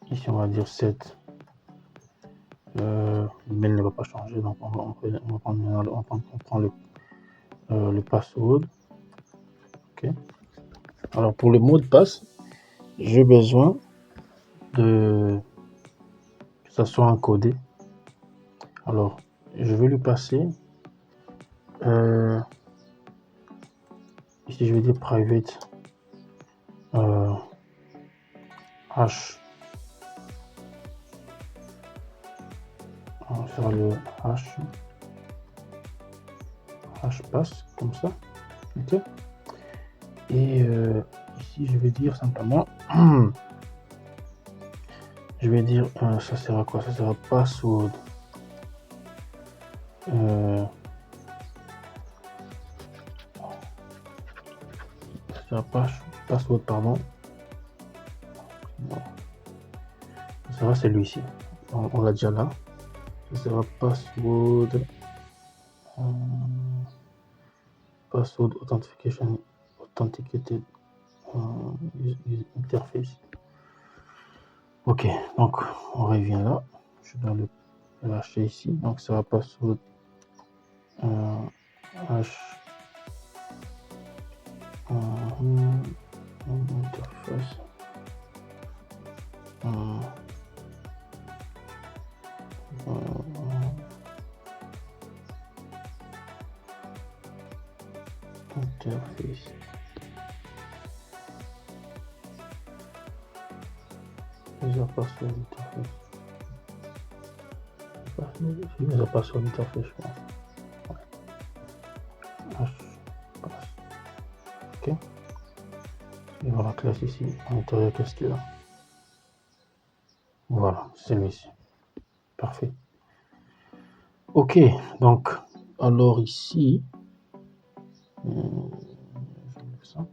Speaker 1: Ici, on va dire 7. L'email ne va pas changer, donc on prend le password. Ok. Alors, pour le mot de passe, j'ai besoin que ça soit encodé. Alors, je vais lui passer. Ici, je vais dire private hash. On va faire le hash pass comme ça. Ok. Et ici, je vais dire simplement, je vais dire, ça sert à quoi? Ça sert à password. Ça sert à password, pardon. Ça sera celui-ci. On l'a déjà là. Ça sera password. Password authentication authenticated interface. Ok, donc on revient là. Je dois le lâcher ici. Donc ça va password hash interface. Interface. User password interface. User password interface, je pense. Ok. Et voilà la classe ici. À l'intérieur, qu'est-ce qu'il y a? Voilà, c'est celui-ci. Parfait. Ok, donc, alors ici, ça.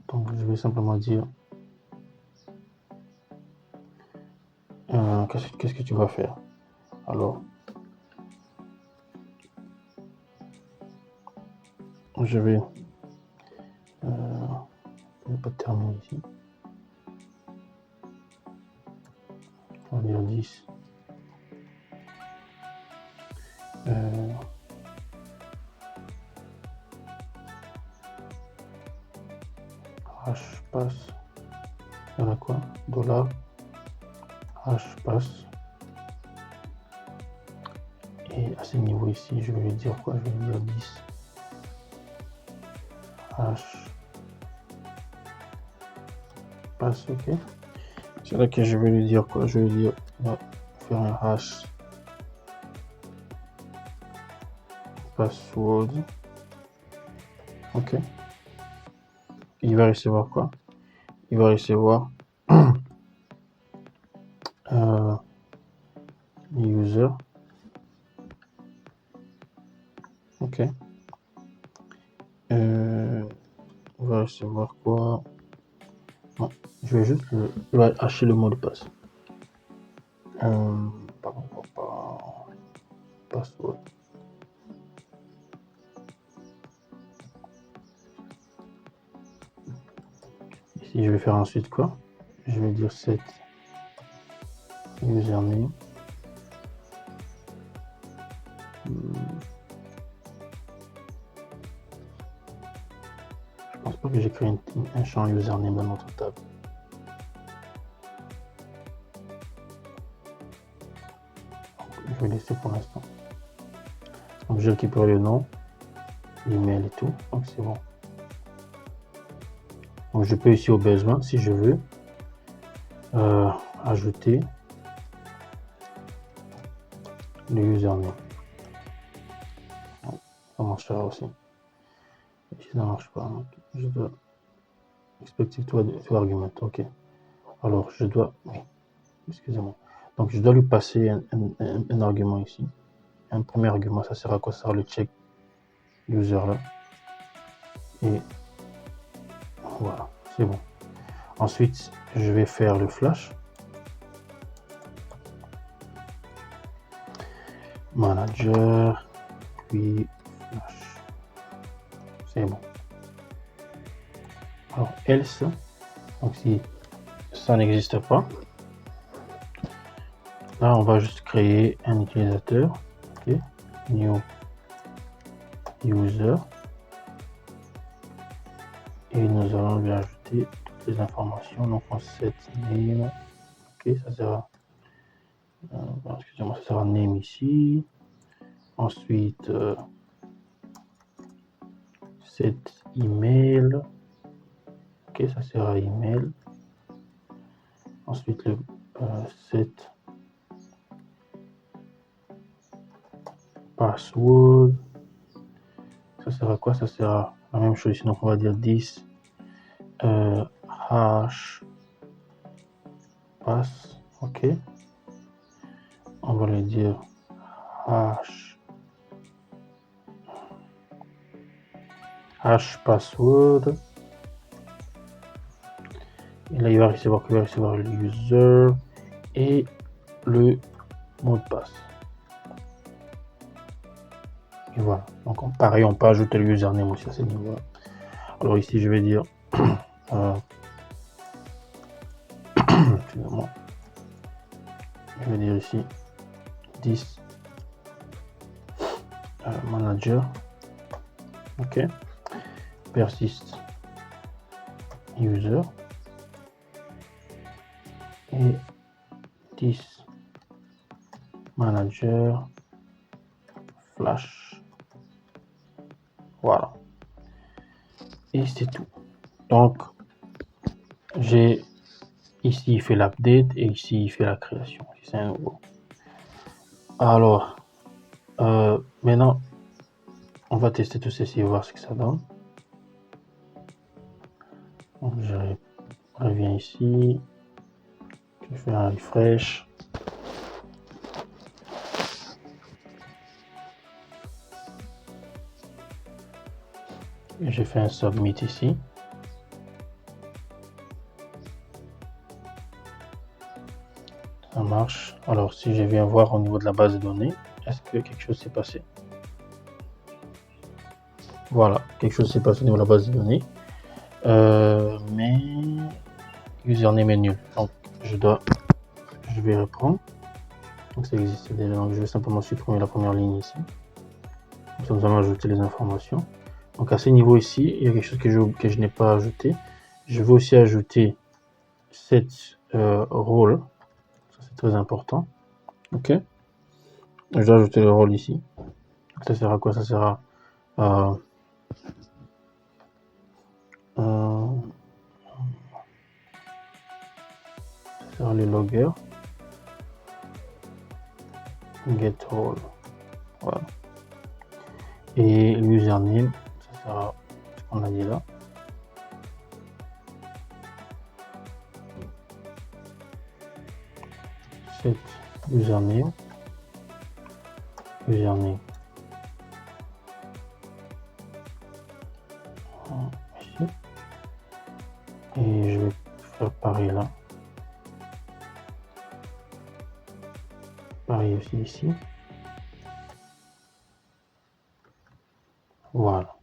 Speaker 1: Donc, je vais simplement dire, qu'est-ce que tu vas faire? Alors, je vais pas terminer ici. On va dire 10. Hash pass. Il y en a quoi? Dollar. Hash pass. Et à ce niveau ici, je vais lui dire quoi? Je vais lui dire 10. Hash pass, ok. C'est là que je vais lui dire quoi? Je vais lui dire, faire un hash password. Ok. Il va recevoir quoi? Il va recevoir user. Ok. On va recevoir quoi? Non, je vais juste hacher le mot de passe. Password. Ici, je vais faire ensuite quoi? Je vais dire set username. Je pense pas que j'ai créé un champ username dans notre table. Je vais laisser pour l'instant. Donc je récupère le nom, l'email et tout, donc c'est bon. Donc je peux ici au besoin, si je veux, ajouter le username. Ça marchera aussi. Ici ça marche pas. Donc je dois expective to argument. Ok. Alors je dois, oui, excusez-moi. Donc je dois lui passer un argument ici. Un premier argument, ça sera quoi? Ça sera le check user là. Et voilà, c'est bon. Ensuite, je vais faire le flash. Manager, puis flash. C'est bon. Alors, else, donc si ça n'existe pas, là, on va juste créer un utilisateur. Ok, new user. Et nous allons lui ajouter toutes les informations. Donc, on set name. Ok, ça sera, excusez-moi, ça sera name ici. Ensuite, set email. Ok, ça sera email. Ensuite, le set password. Ça sera quoi? Ça sera la même chose ici. Donc, on va dire 10 hash pass. Ok. On va lui dire hash password. Et là, il va recevoir le user et le mot de passe. Et voilà. Donc, pareil, on peut ajouter le username aussi à ce niveau-là. Alors ici, je vais dire excusez-moi. Je vais dire ici 10 manager. Ok. Persist user. Et 10 manager flash. Voilà. Et c'est tout. Donc, j'ai ici il fait l'update et ici il fait la création. C'est un nouveau. Alors, maintenant, on va tester tout ceci et voir ce que ça donne. Donc, je reviens ici. Je fais un refresh. Et j'ai fait un submit ici. Ça marche. Alors, si je viens voir au niveau de la base de données, est-ce que quelque chose s'est passé? Voilà, quelque chose s'est passé au niveau de la base de données. Mais username est nul. Donc, je vais reprendre. Donc, ça existait déjà. Donc, je vais simplement supprimer la première ligne ici. Comme ça, nous allons ajouter les informations. Donc, à ce niveau ici, il y a quelque chose que je n'ai pas ajouté. Je vais aussi ajouter cette rôle. Ça, c'est très important. Ok. Je dois ajouter le rôle ici. Donc, ça sert à quoi? Ça sert à le logger. Get role. Voilà. Et l'username, ça sera ce qu'on a dit là. Set username. Username. Ici. Et je vais faire pareil là. Pareil aussi ici. Voilà.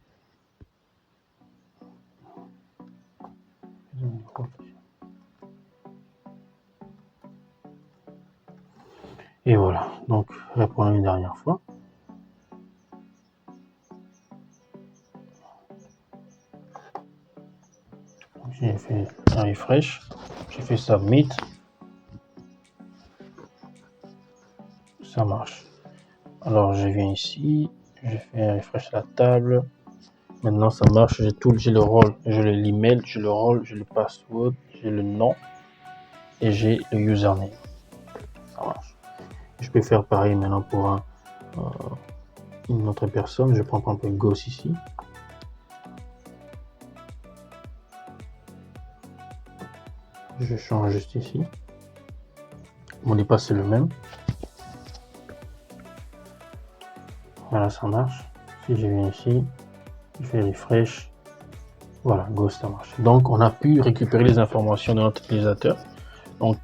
Speaker 1: Et voilà, donc reprenons une dernière fois. J'ai fait un refresh, j'ai fait submit, ça marche. Alors je viens ici, je fais un refresh à la table. Maintenant ça marche, j'ai le rôle, j'ai l'email, j'ai le rôle, j'ai le password, j'ai le nom et j'ai le username. Ça marche. Je peux faire pareil maintenant pour une autre personne. Je prends par exemple Ghost ici. Je change juste ici. Mon mot de passe c'est le même. Voilà, ça marche. Si je viens ici, je fais refresh. Voilà, Ghost, ça marche. Donc on a pu récupérer les informations de notre utilisateur. Donc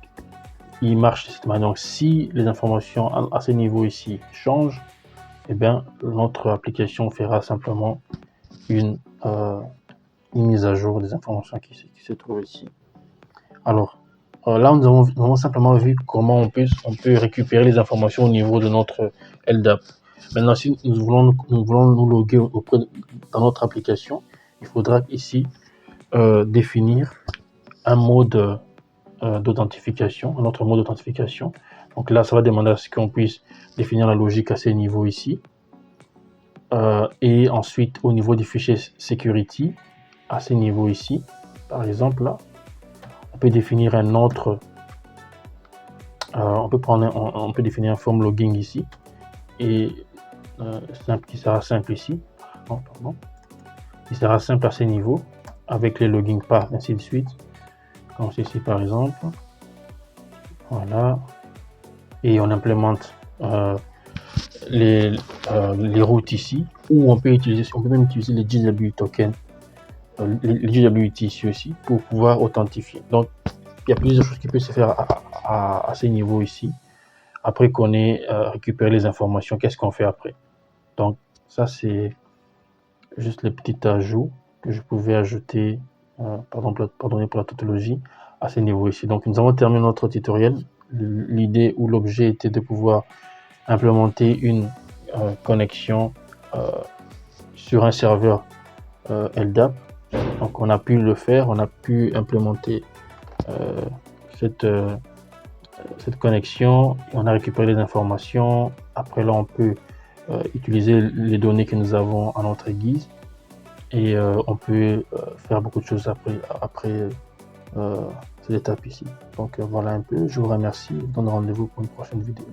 Speaker 1: il marche de cette manière. Donc si les informations à ce niveau ici changent, eh bien notre application fera simplement une mise à jour des informations qui se trouvent ici. Alors là nous avons simplement vu comment on peut récupérer les informations au niveau de notre LDAP. Maintenant si nous voulons nous loguer dans notre application, il faudra ici définir un mode d'authentification, un autre mode d'authentification. Donc là, ça va demander à ce qu'on puisse définir la logique à ces niveaux ici. Et ensuite, au niveau du fichier security, à ces niveaux ici, par exemple, là, on peut définir un autre. On peut définir un form logging ici et qui sera simple ici. Non, pardon. Il sera simple à ces niveaux avec les logging paths, ainsi de suite. Comme ceci par exemple. Voilà. Et on implémente les routes ici, ou on peut même utiliser les GW tokens, les GWT ici aussi, pour pouvoir authentifier. Donc il y a plusieurs choses qui peuvent se faire à ces niveaux ici. Après qu'on ait récupéré les informations, qu'est-ce qu'on fait après? Donc ça c'est juste les petits ajouts que je pouvais ajouter, pardonnez pour la tautologie, à ces niveaux ici. Donc nous avons terminé notre tutoriel. L'idée ou l'objet était de pouvoir implémenter une connexion sur un serveur LDAP. Donc on a pu le faire, on a pu implémenter cette connexion, et on a récupéré les informations. Après là on peut utiliser les données que nous avons à notre guise, et on peut faire beaucoup de choses après cette étape ici. Donc voilà un peu, je vous remercie, je vous donne rendez-vous pour une prochaine vidéo.